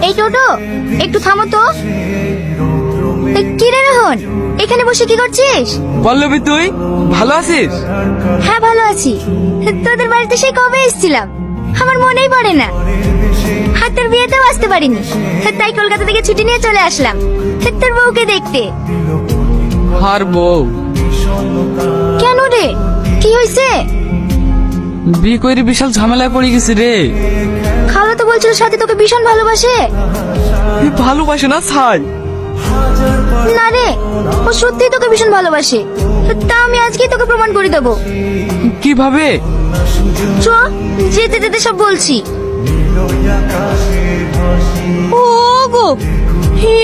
এই টোটো, একটু থামো তো। কি রে রোহন, এখানে বসে কি করছিস? পল্লবী, তুই ভালো আছিস? হ্যাঁ ভালো আছি। তোদের বাড়িতে সেই কবে এসেছিলাম, আমার মনেই পড়ে না। হাতের বিয়েতেও আসতে পারিনি, তাই কলকাতা থেকে ছুটি নিয়ে চলে আসলাম তোর বউকে দেখতে। আর বউ? কেন রে, কি হয়েছে? বিয়ে করে বিশাল ঝামেলায় পড়ে গেছি রে। খালা তো বলছিল সাথে তোকে ভীষণ ভালোবাসে। ভালোবাসে না ছাই। না রে, ও সত্যিই তোকে ভীষণ ভালোবাসে। তা আমি আজকেই তোকে প্রমাণ করে দেবো। কিভাবে? চ, যেতে যেতে সব বলছি। ও গো,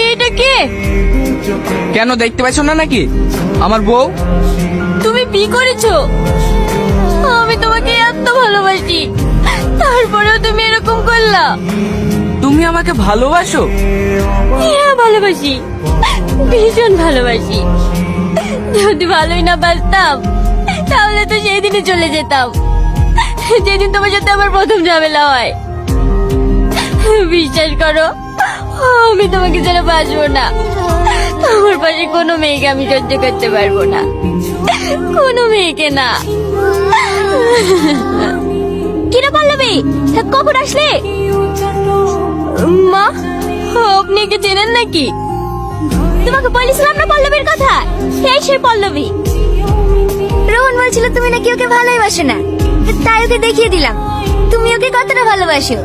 এটা কে? কেন, দেখতে পাইছো না নাকি আমার বউ? তুমি বিয়ে করেছো? আমি তোমাকে এত ভালোবাসি, তারপরেও তুমি এরকম করলা। তুমি আমাকে ভালোবাসো? হ্যাঁ ভালোবাসি, ভীষণ ভালোবাসি। যদি ভালোই না বাসতাম তাহলে তো সেই দিনে চলে যেতাম, যেদিন তোমার সাথে আমার প্রথম ঝামেলা হয়। বিশ্বাস করো, আমি তোমাকে যেন বাসবো না। আমার পাশে কোনো মেয়েকে আমি সহ্য করতে পারবো না, কোনো মেয়েকে না। কিরে পল্লবী, কখন আসলে? মা, আপনি কি চেনেন নাকি? তোমাকে বলেছিলাম না পল্লবীর কথা, এই সেই পল্লবী। রোহন বলছিল তুমি নাকি ওকে ভালোই বাসো না, তাই ওকে দেখিয়ে দিলাম তুমি ওকে কতটা ভালোবাসো।